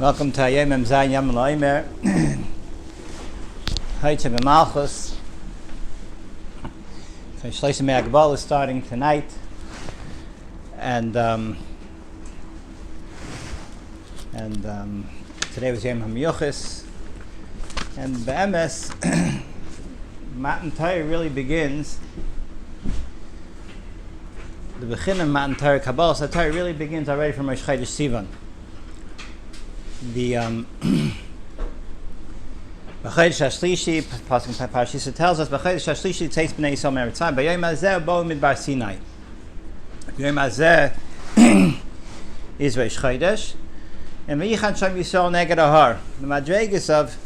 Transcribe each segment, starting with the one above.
Welcome to Hayom Mem Zayin Yom Loimer. Haytze B'Malchus. Shleishim Me'agbal is starting tonight, and today was Yom HaMiyuchis, and Be'emes Matan Torah really begins. The Bechin of Matan Torah Kabbalah Torah really begins already from Rosh Chodesh Sivan. The B'chodesh HaShlishi, Pasuk Parashisa tells us, B'chodesh HaShlishi Tzeis B'nei Yisrael Me'eretzim, B'yom Hazeh Bo'u Midbar Sinai. B'yom Hazeh is Rosh Chodesh, and V'yichan Sham Yisrael Neged Ahar. The Madregas of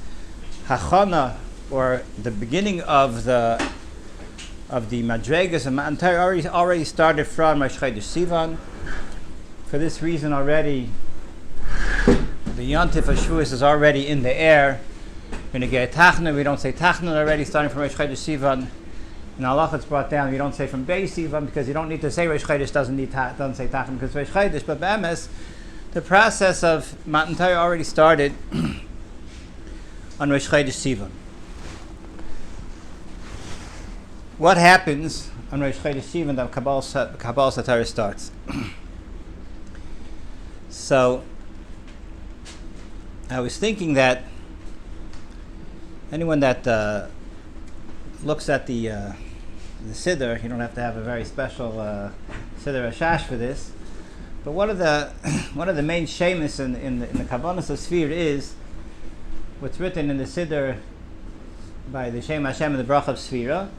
Hachana, or the beginning of the Madregas of Matan Torah already started from Rosh Chodesh Sivan. For this reason already, the Yontif of Shavuos is already in the air. We're going to get Tachna. We don't say Tachna already, starting from Rosh Chodesh Sivan. In Halach it's brought down. We don't say from Beis Sivan because you don't need to say Rosh Chodesh doesn't say Tachna because Rosh Chodesh. But Be'emes, the process of Matan Torah already started on Rosh Chodesh Sivan. What happens on Rosh Chodesh Sivan that Kabbalah Torah starts? So, I was thinking that anyone that looks at the Siddur, you don't have to have a very special Siddur Hashash for this, but one of the main shemus in the Kavanas of Sfir is what's written in the Siddur by the Shem Hashem and the Brach of Sfira,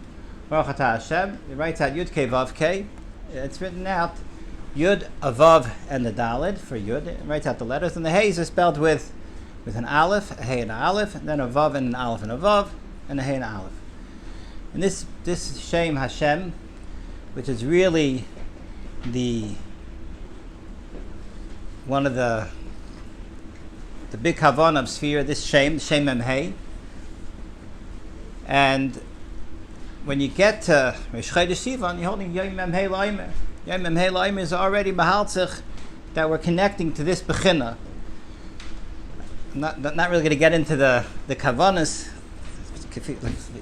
Baruch Atah Hashem. It writes out Yud Kei Vav Kei. It's written out Yud, a Vav, and the Daled for Yud. It writes out the letters, and the Heys are spelled with an Aleph, a Hey and an Aleph, and then a Vav and an Aleph and a Vav, and a Hey and an Aleph. And this Shem Hashem, which is really one of the big Kavan of Sphere, this Shem Mem Hey. And when you get to Rosh Chodesh Sivan, you're holding Yom Mem Hey Laimer. Yom Mem Hey Laimer is already Mahaltzich that we're connecting to this Bechina. Not really going to get into the Kavanas,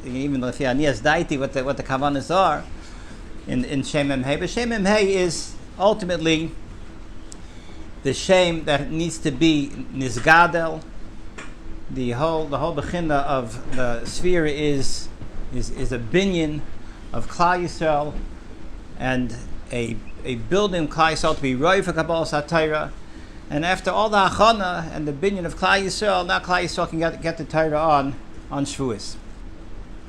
even though if you Aniyas Daiti, what the Kavanas are in Shem Mem Hey. But Shem Mem Hey is ultimately the Shem that needs to be Nizgadel. The whole Bechina of the sphere is a binyan of Klal Yisrael and a building of Klal Yisrael to be Roi for Kabbalah Torah. And after all the Achana and the binyan of Klal Yisrael, now Klal Yisrael can get the Torah on Shavuos.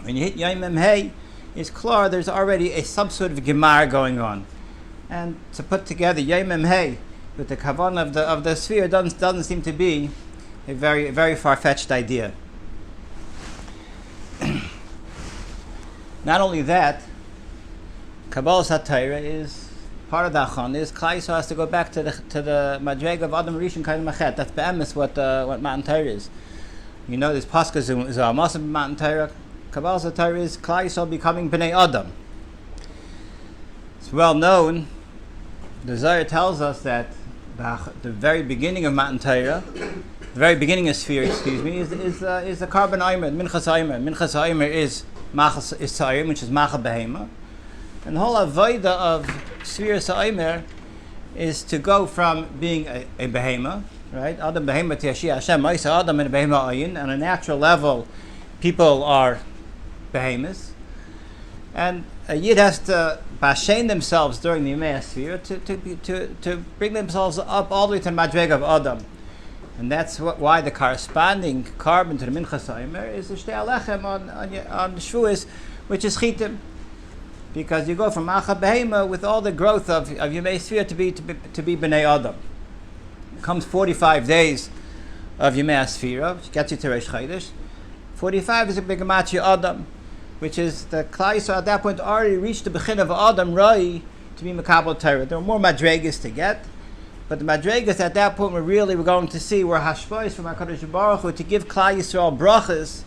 When you hit Yom Mem Hey, it's clear there's already some sort of Gemara going on. And to put together Yom Mem Hey with the Kavan of the sphere doesn't seem to be a very, very far-fetched idea. Not only that, Kabbalah Torah is part of the Achon is Klal Yisrael has to go back to the Madreg of Adam Rishon Kain Machet. That's Be'emes what Matan Torah is. You know, this Pasuk is a Amos of Matan Torah. Kabbalah Torah is Klal Yisrael becoming Bnei Adam. It's well known. The Zohar tells us that the very beginning of Matan Torah, the very beginning of Sphere, is the Carbon Aimer, Minchas Aimer. Minchas Aimer is Tzayim, which is Machal Behema. And the whole avodah of Sphere Aimer is to go from being a behema, right? Adam behema tiyashi Hashem, Ma'isa Adam and behema ayin. On a natural level, people are behemoths, and a yid has to bashen themselves during the Yemei Sphere to bring themselves up all the way to the Madreg of Adam. And that's why the corresponding carbon to the Minchas Aimer is the Shtei Alechem on Shavuos, which is Chitim. Because you go from Macha Behema with all the growth of Yemei Sphere to be Bnei Adam. It comes 45 days of Yemei Sphere, which gets you to Rosh Chodesh. 45 is a big Machi Adam, which is the Klal Yisrael at that point already reached the Bechin of Adam Rai to be Makabel Torah. There were more Madregas to get, but the Madregas at that point we're going to see were Hashpos from HaKadosh Baruch Hu to give Klal Yisrael brachas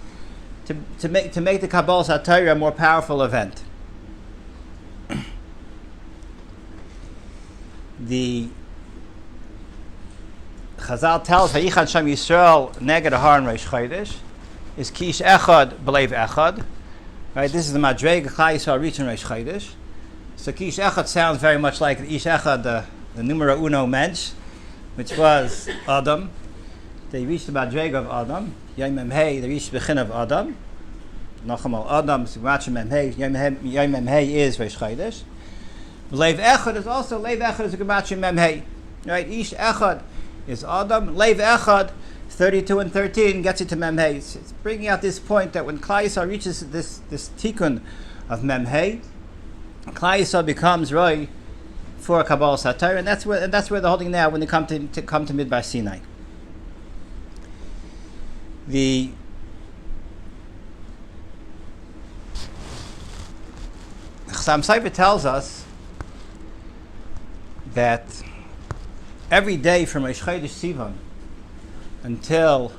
to make the Kabbalah Torah a more powerful event. The Chazal tells Vayichan Shem Yisrael neged Ahar and Reish Chodesh is Kish Echad B'leiv Echad. Right, this is the Madrega Klal Yisrael reaching Reish Chodesh. So Kish Echad sounds very much like Ish Echad, the numero uno mensch, which was Adam. They reached the Madrega of Adam. Yom Memhei, they reached the Bechin of Adam. Nachamal Adam, Sivachim Memhei, Yom Memhei is Reish Chodesh. Leiv Echad is also, Leiv Echad is a Gemachim Memhei. Right, Ish Echad is Adam. Leiv Echad, 32 and 13, gets it to Memhei. It's bringing out this point that when Klal Yisrael reaches this tikkun of Memhei, Klal Yisrael becomes Roy for Kabbalah Torah, and that's where they're holding now when they come to Midbar Sinai. The Chassam Sofer tells us that every day from Rosh Chodesh Sivan until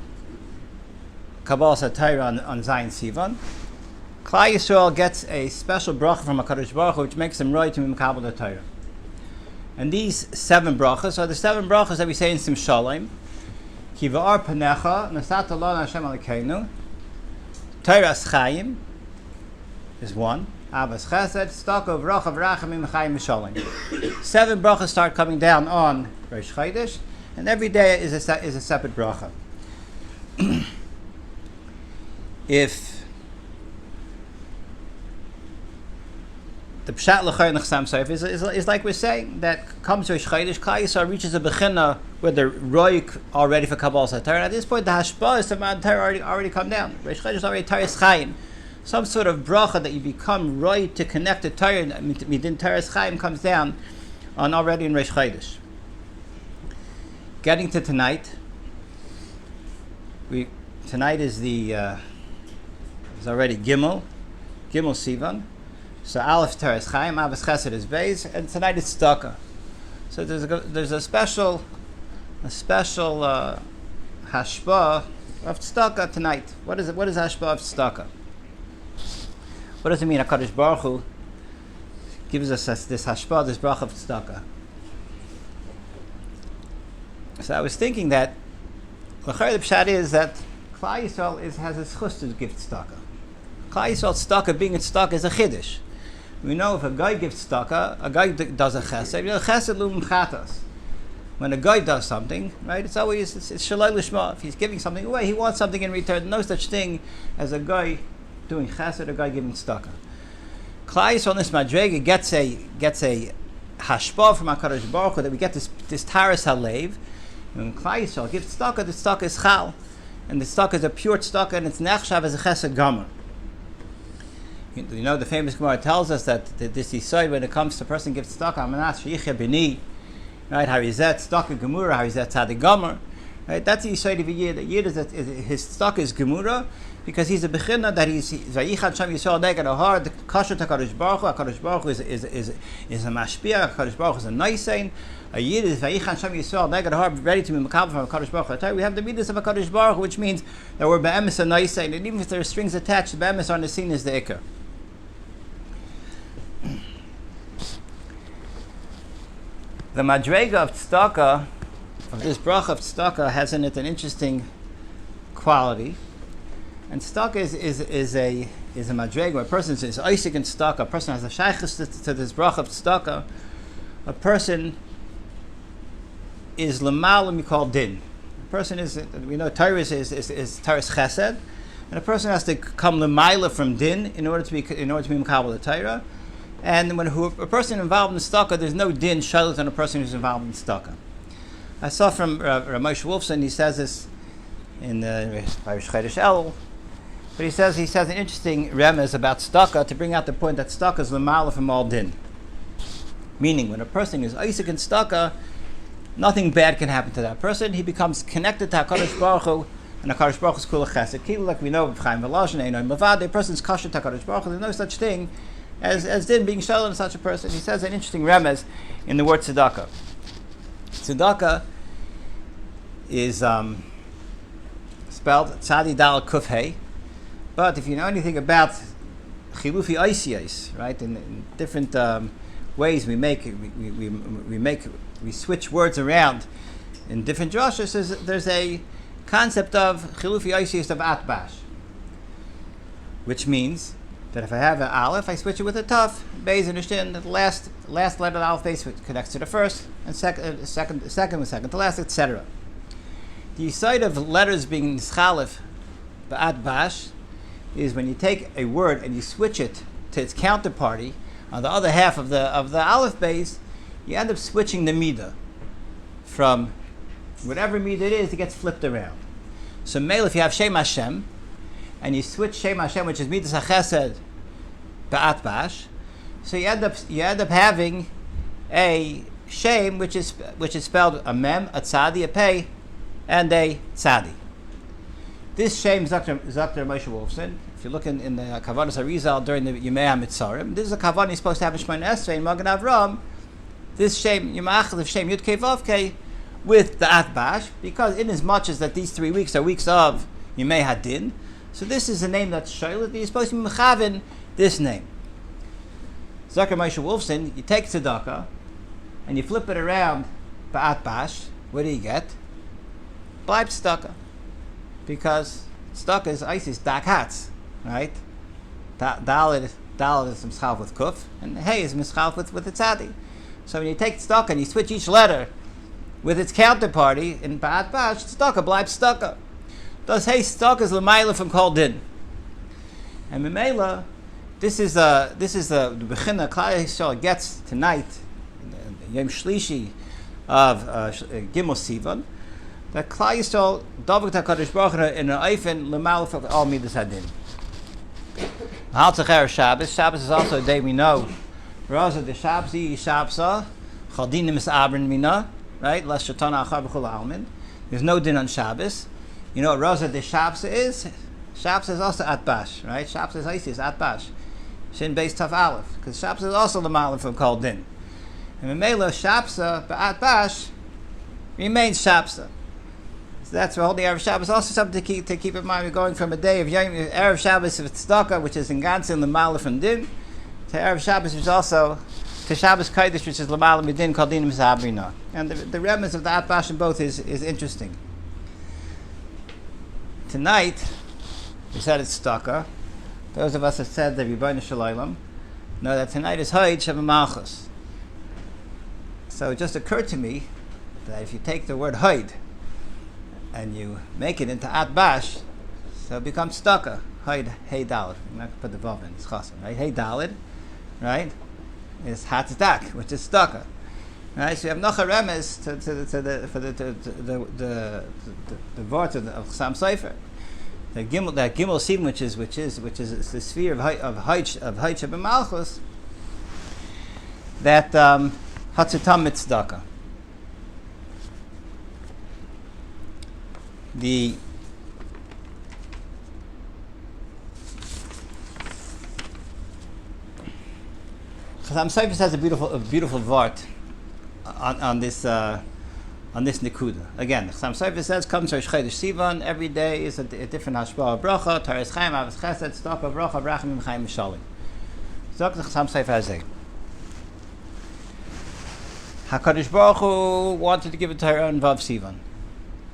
Kabbalah Torah on Zayin Sivan, Klal Yisrael gets a special bracha from HaKadosh Baruch Hu, which makes them right to be Mekabel Torah. And these 7 brachas are the 7 brachas that we say in Sim Shalom. Ki va'ar panecha, nasat Allah Hashem Elokeinu, Torah's Chaim is 1. Avas Chesed, Stako V'rocha V'rachamim Chayim V'Shalom. 7 brachas start coming down on Rosh Chodesh, and every day is a separate bracha. If the Pshat L'chayr Nechsam Sofer is like we're saying, that comes Rosh Chodesh, Klal Yisrael reaches a Bechina where the Roik are ready for Kabbalah Torah. At this point, the Hashpah is the Man Torah already come down. Rosh Chodesh is already Torah's Chaim. Some sort of bracha that you become right to connect to Torah, Midin Torah's Chaim comes down on already in Rosh Chodesh. Getting to tonight, tonight is already Gimel Sivan. So Aleph Torah's Chaim, Avos Chesed is Beis, and tonight is Tzedakah. So there's a special hashpah of Tzedakah tonight. What is hashpah of Tzedakah? What does it mean? HaKadosh Baruch Hu gives us this hashpah, this bracha of tzedakah. So I was thinking that the pshat is that Klal Yisrael has a schus to give tzedakah. Klal Yisrael tzedakah, being a tzedakah, is a chiddush. We know if a guy gives tzedakah, a guy does a chesed. Chesed lumim chatas. When a guy does something, right, it's shalai lishma. If he's giving something away, he wants something in return. No such thing as a guy doing chesed, a guy giving tzedakah. Klal Yisrael on this madrega gets a hashpah from HaKadosh Baruch Hu that we get this taras halev. When Klal Yisrael gives tzedakah, the tzedakah is chal, and the tzedakah is a pure tzedakah, and it's nechshav as a chesed gomer. You know, the famous Gemara tells us that this yisod, when it comes to a person gives tzedakah, amanas sheyichya b'ni, right? Harizet tzedakah gemura, harizet tzadik gomer. Right? That's the yisod of a yid. A yid his tzedakah is gemura, because he's a bechina that he's Vayichan Shem Yisrael neged Ahar, the kasher to HaKadosh Baruch Hu. HaKadosh Baruch Hu is a mashpia. HaKadosh Baruch Hu is a noisein. A yid is Vayichan Shem Yisrael neged Ahar, ready to be mekabel from HaKadosh Baruch Hu. We have the midas of HaKadosh Baruch Hu, which means that we're be'emes a noisein, and even if there are strings attached, the be'emes on the scene is the ikar. The madrega of tzedakah, of this bracha of tzedakah, has in it an interesting quality. And tzedakah is a madrega. A person is Isaac in tzedakah. A person has a shaychus to this bracha of tzedakah. A person is l'malam mikol din. A person is, we know Torah is Torah's chesed, and a person has to come l'mayla from din in order to be mekabel the Torah. And when a person involved in tzedakah, there's no din shalit on a person who's involved in tzedakah. I saw from Ramesh Wolfson, he says this in Rosh Chodesh El. But he says an interesting remez about tzedakah to bring out the point that tzedakah is l'mala from all din. Meaning, when a person is Isaac in tzedakah, nothing bad can happen to that person. He becomes connected to HaKadosh Baruch Hu, and HaKadosh Baruch Hu is kula chesed. Kila, like we know, Chaim Velazhin, Einoi Mavad, a person is kasher to HaKadosh Baruch Hu. There's no such thing as din being shalom in such a person. He says an interesting remez in the word tzedakah. Tzedakah is spelled tzadi dal kuf hey. But if you know anything about chilufi oisiyos, right, in different ways we switch words around in different drashas, there's a concept of chilufi oisius of atbash, which means that if I have an aleph, I switch it with a taf. Beis understand that the last letter of the aleph base connects to the first, and second with second to last, etc. The side of letters being nischalef ba'at bash is when you take a word and you switch it to its counterparty on the other half of the aleph base, you end up switching the midah from whatever midah it is, it gets flipped around. So male, if you have Shem Hashem, and you switch Shem Hashem, which is midas hachesed ba'at bash, so you end up having a Shem, which is spelled a mem, a tzadi, a pei, and a tzadi. This Shem Zakter Moshe Wolfson. If you look in the Kavanas Arizal during the Yemei HaMitzarim, this is a Kavan you're supposed to have in Shemon Esrei in Magen Avram. This Shem Yemachal of Shem Yud Kei Vav Kei with the Atbash, because in as much as that these 3 weeks are weeks of Yemei Hadin, so this is a name that's Shailit. You're supposed to be Mechavin this name. Zakar Moshe Wolfson, you take tzedakah and you flip it around Ba'at Bash. What do you get? Bleib tzedakah, because tzedakah is Isis dak hats, right? Dalid is mischalf with kuf, and hey is mischalf with the tzadi. So when you take tzedakah and you switch each letter with its counterparty in Ba'at Bash, tzedakah bleib tzedakah. Thus, hey, tzedakah is l'mayla from kol din, and memela. This is the bechina Klal Yisrael gets tonight, Yom Shlishi of Gimel Sivan, that Klal Yisrael davuk HaKadosh Baruch Hu in an eifin l'mal for all midas hadin. Haltzach Erev Shabbos. Shabbos is also a day we know. Raza de Shabzi Shabsa Chaldinim is Abrin Mina, right? Las Shatana Achar B'chol Almin. There's no din on Shabbos. You know what Raza de Shabsa is? Shabsa is also Atbash, right? Shabsa is Isis Atbash. Shin Beis Taf Aleph, because Shabsa is also the Malim from Kol Din. And Memela Shabsa Ba'at Bash remains Shabsa. So that's why holding Erev Shabbos also something to keep in mind. We're going from a day of Erev Shabbos of Tzedakah, which is in Gansin L'Malah from Din, to Erev Shabbos, which is also to Shabbos Kodesh, which is L'Malah Midin Kol Dinim Zabrina. And the remnants of the Atbash in both is interesting. Tonight, we said it's Tzedakah. Those of us that said the Rebbeinu Shalom know that tonight is Hod Sheva Malchus. So it just occurred to me that if you take the word Hod and you make it into Atbash, so it becomes Tzedakah. Hod Hey Daled. I'm not going to put the Vav in. It's Chasam, right? Hey Daled, right? Is Hatzdak, which is Tzedakah. Right? So you have Nocha Remes to the words of Chassam Sofer. That Gimel Sim, which is the sphere of Haish B'Malchus, that Hatzutam Mitzdaka. The Chassam Sofer has a beautiful vart on this nekuda. Again, Chassam Sofer says, comes Rosh Chodesh Sivan, every day is a different hashpah bracha, Taras Chaim, Avos Chesed, Tzedakah, bracha, Brachim, Chaim, Mishalim. So the Chassam Sofer has a HaKadosh Baruch Hu wanted to give a Torah on Vav Sivan.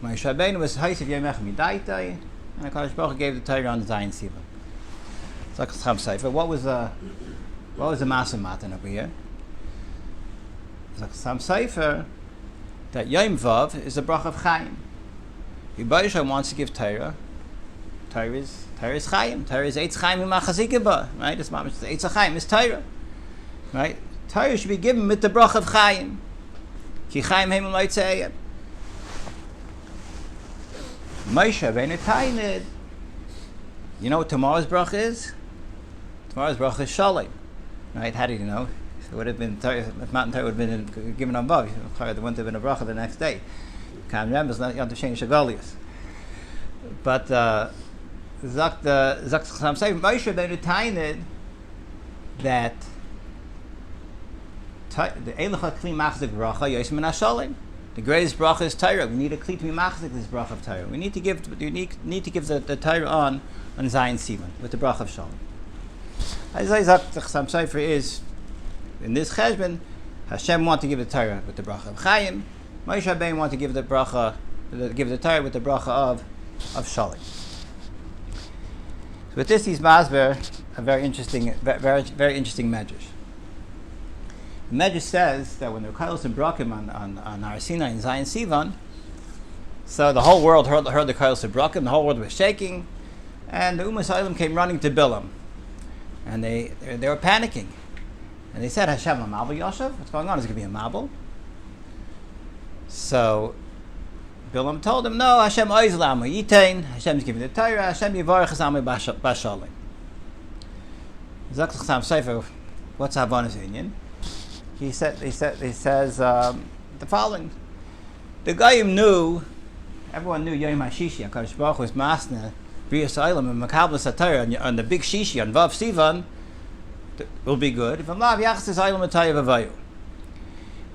Moshe Rabbeinu was Haisav Yemech Midaitai, and HaKadosh Baruch Hu gave the Torah on Zayin Sivan. So Chassam Sofer, what was the Maaseh Matan over here? So Chassam Sofer, that Yom Vav is the bracha of Chaim. Yibayishai wants to give Torah. Torah is Chaim. Torah is Eitz Chaim Imachazikeba. Right? It's Eitz Chaim is Torah. Right? Torah should be given with the bracha of Chaim. Ki Chaim Heim Loitzeyem. Moshe Rabbeinu Tainid. You know what tomorrow's bracha is? Tomorrow's bracha is Shalom. Right? How do you know? It would have been if Matan Torah would have been given on Vav. There wouldn't have been a bracha the next day. Can't remember. It's not Yom Tov Sheni Shagolius. But Zak Chassam Sofer Moshe Rabbeinu Tainid that the Eilucha Kli Machzik bracha Yosem Min HaShalom. The greatest bracha is Torah. We need a Kli to be Machzik this bracha of Torah. We need to give the Torah on Zayin Sivan with the bracha of Shalom. As I Zak Chassam Sofer is, in this cheshbon, Hashem want to give the Torah with the bracha of Chaim, Moshe Rabbeinu wanted to give the bracha, give the Torah with the bracha of Shalom. So with this, he's masber a very interesting medrash. The medrash says that when the Kailos and Brakim on Har Sinai and Zion Sivan, so the whole world heard the Kailos and Brakim, the whole world was shaking, and the Umas Olam came running to Bilam, and they were panicking, and they said, Hashem, a Mabel Yoshev? What's going on? Is it going to be a Mabel? So Bilam told him, no, Hashem oiz l'amo yitain, Hashem's giving the Torah, Hashem yivarech es amo b'shalom. Zok l'chsam sefer, what's Havanas Inyan? He says the following: the Goyim knew, everyone knew Yom HaShishi, HaKadosh Baruch Hu was masna B'riyas Olam and Makablas HaTorah on the big Shishi on Vav Sivan will be good. If I'm not Yachzis Olam HaTorah V'Vayu,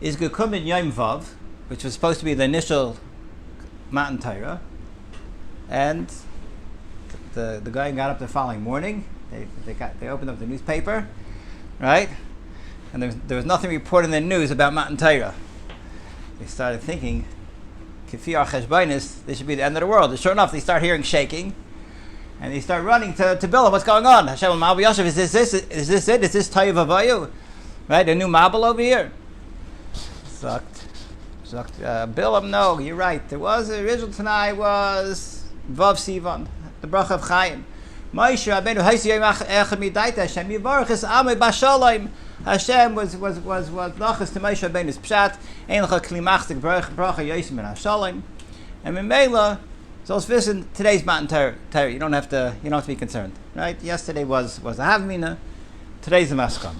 is Gekum in Yom Vav, which was supposed to be the initial Matan Torah, and the guy got up the following morning. They opened up the newspaper, right? And there was nothing reported in the news about Matan Torah. They started thinking, Kifi our Cheshbainis, this should be the end of the world. And sure enough, they start hearing shaking, and they start running to Bilam. What's going on? Hashem Ma'abu Yoshev, is this it? Is this Torah V'Vayu? Right? The new Mabel over here. Bilam, no, you're right. There was the original Tanai was Vav Sivan, the bracha of Chaim. Moshe Rabbeinu Haisi Yom Echad Midaita Hashem Yivarech Es Amei B'Shalom. Hashem was nachas to Moshe Rabbeinu's pshat. Ein lecha kli machzik bracha yosim ben Hashalom. And Mimela, so let's listen today's Matan Torah. You don't have to be concerned, right? Yesterday was the Havmina. Today's the Maskam.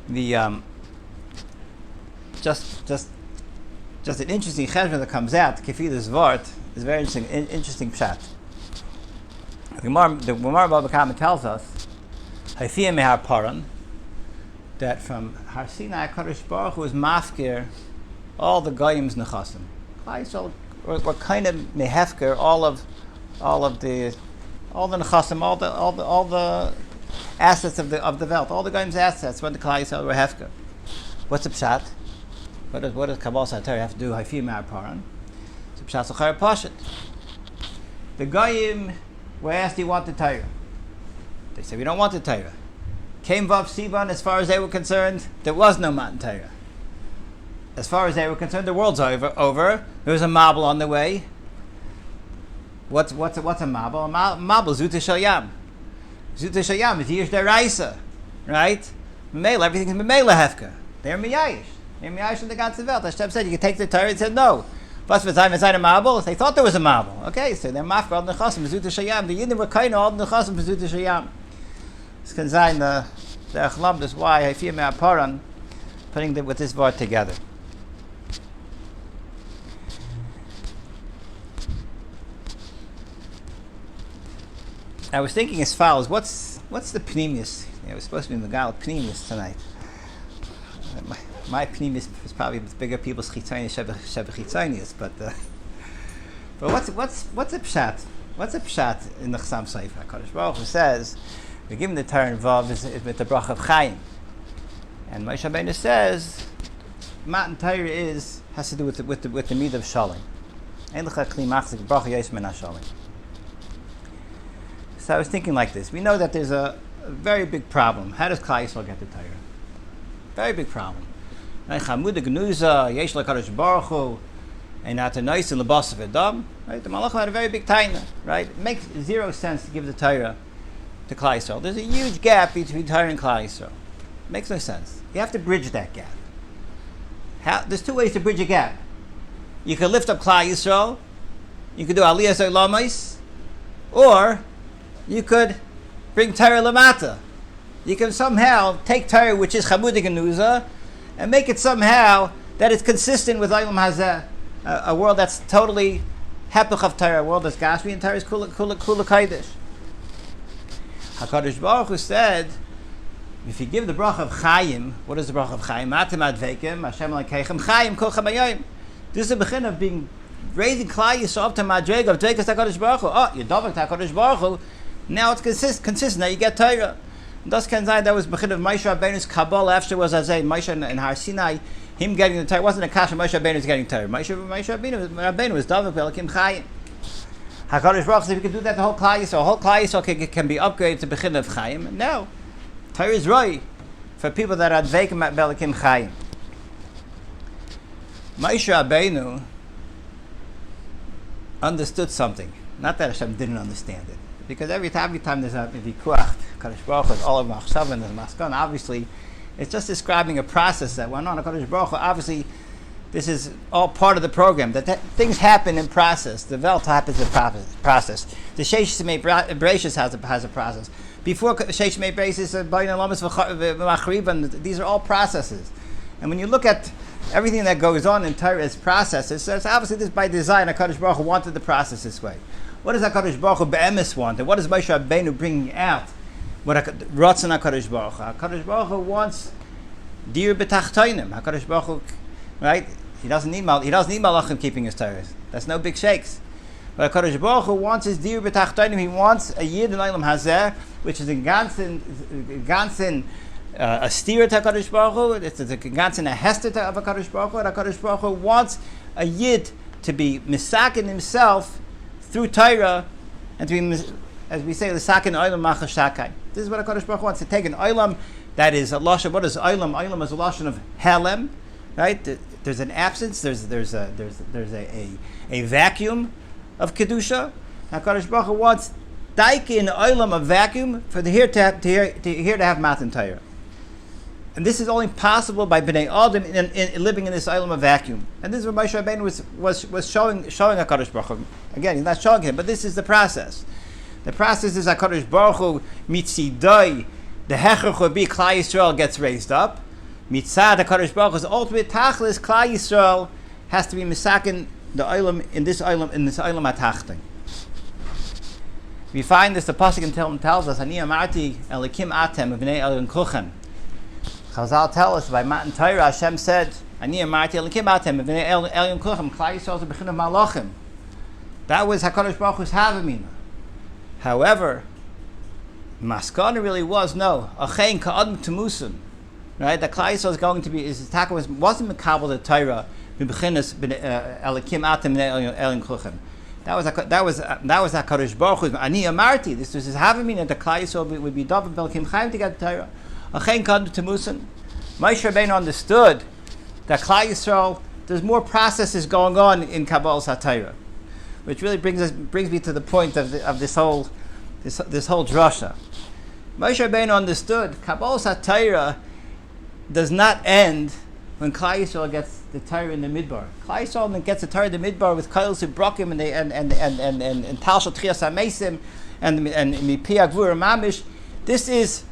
The just an interesting cheshbon that comes out. Kefilas Vart is very interesting pshat. The Gemara Baba Kama tells us Haifiyah Mehar Paran that from Har Sinai HaKadosh Baruch Hu was mafkir all the goyim's nechasim. We're kind of mehefker all the nechasim, all the assets of the Welt, all the goyim's assets. When the Klal Yisrael were hefker, what's the pshat? What does Kabbalah Torah have to do? Haifiyah Mehar Paran. So pshat l'chayr pashat. The goyim were asked, do you want the Torah? They said, we don't want the Torah. Came Vav Sivan, as far as they were concerned, there was no Matan Torah. As far as they were concerned, the world's over. There was a Mabel on the way. What's a Mabel? A Mabel, Zuta Shel Yam. Zuta Shel Yam is Yish Deraisa, right? Memela, everything's Memela Hefka. They're Miyayish. They're Miyayish in the ganze Welt. Hashem said, you can take the Torah, and said, no. Plus, they thought there was a Mabel. Okay, so they're mafka all the nechasim b'zuta shayam. The Yidden were kind of all the nechasim b'zuta shayam. This can sign the Echlam. That's why I feel Mehar Paran putting them with this word together. I was thinking as follows: what's the pneumius? We're supposed to be in the Gal pneumius tonight. My pneumius is probably bigger people's chitzonius, sheba chitzonius, but what's a pshat? What's a pshat in the Chasam Sofer? HaKadosh Baruch Hu says we're given the Torah involved is with the bracha of Chaim, and Moshe Rabbeinu says Matan Torah has to do with the midah of Shalom. Ein lecha kli machzik bracha yosim ben Hashalom. So I was thinking like this: we know that there's a very big problem. How does Klal Yisrael get the Torah? Very big problem. Chamuda Gnuza, Yesh LaKadosh Baruch Hu, and Atanais and Labas of Adam. Right, the Malach had a very big taina. Right, it makes zero sense to give the Torah to Klal Yisrael. There's a huge gap between Torah and Klal Yisrael. It makes no sense. You have to bridge that gap. There's two ways to bridge a gap. You can lift up Klal Yisrael. You could do Aliyah Zolamais, or you could bring Torah Lamata. You can somehow take Torah, which is Chamuda Gnuza, and make it somehow that it's consistent with Olam Hazeh, a world that's totally Hepech of Torah, a world that's Gashmi, and Torah is Kula Kodesh. HaKadosh Baruch Hu said, if you give the bracha of Chaim, what is the bracha of Chaim? Matem advekim, Hashem Elokeichem, Chaim kolchem hayom. This is the begin of raising Klal Yisrael up to Madreg of Dvekas HaKadosh Baruch Hu. Oh, you're Dovak HaKadosh Baruch Hu. Now it's consistent. Now you get Torah. Das can say that was Bechid of Moshe Rabbeinu's Kabbalah after was Azay Moshe and Har Sinai. Him getting the Torah wasn't a kasha. Moshe Rabbeinu's getting Torah. Moshe Rabbeinu was David Belakim Chayim. Hakadosh Baruch Hu, if you could do that, the whole Klal Yisrael can be upgraded to Bechid of Chayim. No, Torah is right for people that are Dveikim at Belakim Chayim. Moshe Rabbeinu understood something. Not that Hashem didn't understand it. Because every time there's a vikuach, Kadosh Baruch Hu is all of machshav and there's maskan. Obviously, it's just describing a process that went on. Kadosh Baruch Hu, obviously, this is all part of the program. That things happen in process. The Welt happens in process. The Sheish Mei Breishis has a process. Before Sheish Mei Breishis, these are all processes. And when you look at everything that goes on in Torah as processes, so it's obviously this by design. HaKadosh Baruch Hu wanted the process this way. What does HaKadosh Baruch Hu be'emes want? And what is Moshe Rabbeinu bringing out? What Ratzon HaKadosh Baruch Hu? HaKadosh Baruch Hu wants dir b'tachtoinim. HaKadosh Baruch Hu, right? He doesn't need malachim keeping his Torah. That's no big shakes. But HaKadosh Baruch Hu wants his dir b'tachtoinim. He wants a yid in Olam Hazeh, which is a ganzen a steer to HaKadosh Baruch Hu. It's a ganzen a hester of HaKadosh Baruch Hu. HaKadosh Baruch Hu wants a yid to be misakin himself through Torah, and to be, as we say, l'sakin olam machashakai. This is what HaKadosh Baruch Hu wants to take an olam that is a lashon. What is olam? Olam is a lashon of helem, right? There's an absence. There's a vacuum of kedusha. HaKadosh Baruch Hu wants daik in olam a vacuum for the here to have matan Torah. And this is only possible by Bnei Adam in living in this island of vacuum. And this is what Moshe Rabbeinu was showing HaKadosh Baruch Hu. Again, he's not showing him, but this is the process. The process is HaKadosh Baruch Hu mitzidai, the Hecher Chobi, Klal Yisrael gets raised up. Mitzad HaKadosh Baruch Hu's ultimate tachlis, Klal Yisrael has to be misakin the island in this island atachting. We find this, the pasuk in Tehillim tells us, Ani amarti elikim atem v'nei elyon kuchen. Chazal tell us by Matan Torah, Hashem said, Ani amarti elikim atem v'nei elyon kuchen. Klal Yisrael is a bechin of malachim. That was HaKadosh Baruch Hu's havamina. However, Maskana really was no achein ka'adam temusim, right? That Klal Yisrael is going to be wasn't mekabel the Torah b'bechinas elikim atem v'nei elyon kuchen. That was HaKadosh Baruch Hu. Ani amarti. This was his havamina that Klal Yisrael would be daven b'elikim chayim to get the Torah. Achein ka'adam temusim. Moshe Rabbeinu understood that Klal Yisrael, there's more processes going on in Kabbalah HaTorah, which really brings me to the point of this whole drasha. Moshe Rabbeinu understood Kabbalah HaTorah does not end when Klal Yisrael gets the Torah in the Midbar. Klal Yisrael gets the Torah in the Midbar with Kolos Ubrakim and Talshot Chias HaMesim and Mipi Agvur Mamish. This is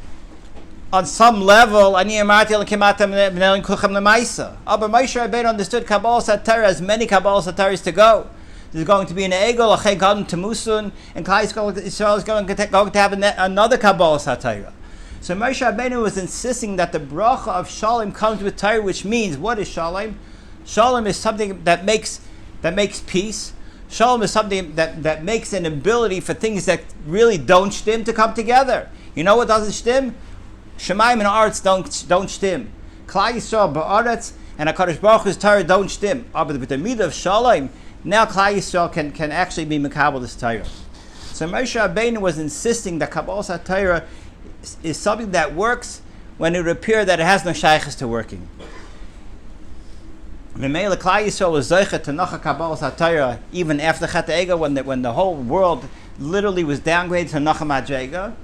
on some level, Ani Amarti Elikim Atem V'nei Kuchem L'Maisa. But Moshe Rabbeinu understood Kabbalah HaTorah as many Kabbalah HaTorahs to go. There's going to be an Egel, Achei Gadol Temusun, and Klal Yisrael is going to have another Kabbalah HaTorah. So Moshe Rabbeinu was insisting that the bracha of Shalom comes with Torah, which means, what is Shalom? Shalom is something that makes peace. Shalom is something that makes an ability for things that really don't shtim to come together. You know what doesn't shtim? Shemaim and Aretz don't shtim. Klal Yisrael, Ba'aretz, and HaKadosh Baruch Hu's Torah don't shtim. But with the midah of Shalom, now Klal Yisrael can actually be mekabel this Torah. So Moshe Rabbeinu was insisting that Kabbalah HaTorah is something that works when it would appear that it has no shaykhs to working. Memela Klal Yisrael was zoichet to nocha Kabbalah HaTorah even after Chet Ega, when the whole world literally was downgraded to nocha madrega.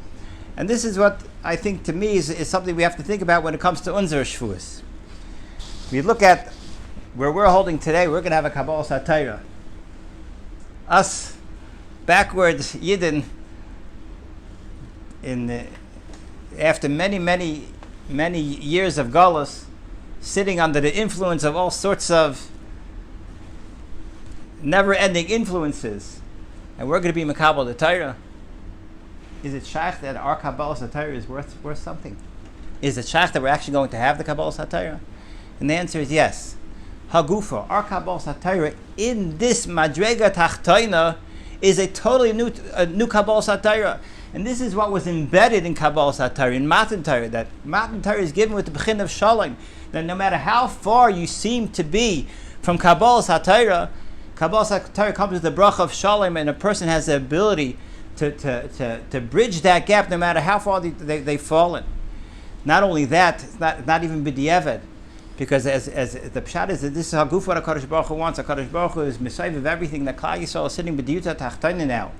And this is what I think to me is something we have to think about when it comes to unser Shavuos. We look at where we're holding today, we're going to have a Kabbalah HaTorah. Us backwards Yidden after many years of galus, sitting under the influence of all sorts of never-ending influences, and we're going to be mekabel the Torah. Is it shaykh that our Kabbalah HaTorah is worth something? Is it shaykh that we're actually going to have the Kabbalah HaTorah? And the answer is yes. Hagufa, our Kabbalah HaTorah in this madrega tachtoina is a totally new Kabbalah HaTorah. And this is what was embedded in Kabbalah Torah, in Matan Torah, that Matan Torah is given with the Bechin of Shalom, that no matter how far you seem to be from Kabbalah Torah comes with the bracha of Shalom, and a person has the ability to bridge that gap no matter how far they've fallen. Not only that, it's not even b'diavad, because as the pshat is that this is how Guf what HaKadosh Baruch Hu wants. HaKadosh Baruch Hu is Messiah of everything. That Klal Yisrael is sitting b'diyuta tachtana now.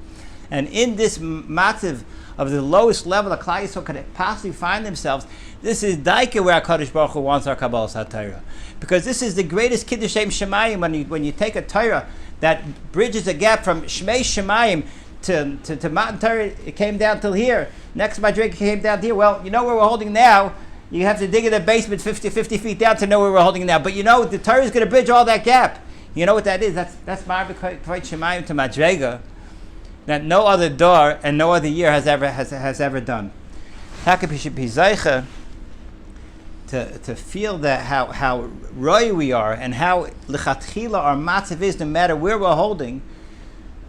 And in this matziv of the lowest level that Klal Yisrael could possibly find themselves, this is daika where HaKadosh Baruch Hu wants our Kabbalah Torah. Because this is the greatest Kiddush Shem Shemayim, when you take a Torah that bridges a gap from Shmei Shemayim to Matan Torah, it came down till here. Next Madrig came down here. Well, you know where we're holding now. You have to dig in the basement 50 feet down to know where we're holding now. But you know, the Torah is going to bridge all that gap. You know what that is? That's Ma'arvik Shemayim to Madrega, that no other door and no other year has ever done. Hakapi should be zeicha to feel that how roy we are and how lechatchila our matzav is, no matter where we're holding,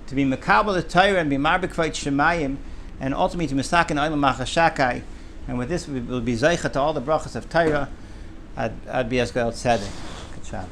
to be mekabel the Torah and be marbek shemayim, and ultimately to misakin olam machashakai. And with this, we will be zeicha to all the brachas of Torah. I'd be as good tzedek. Good Shabbos.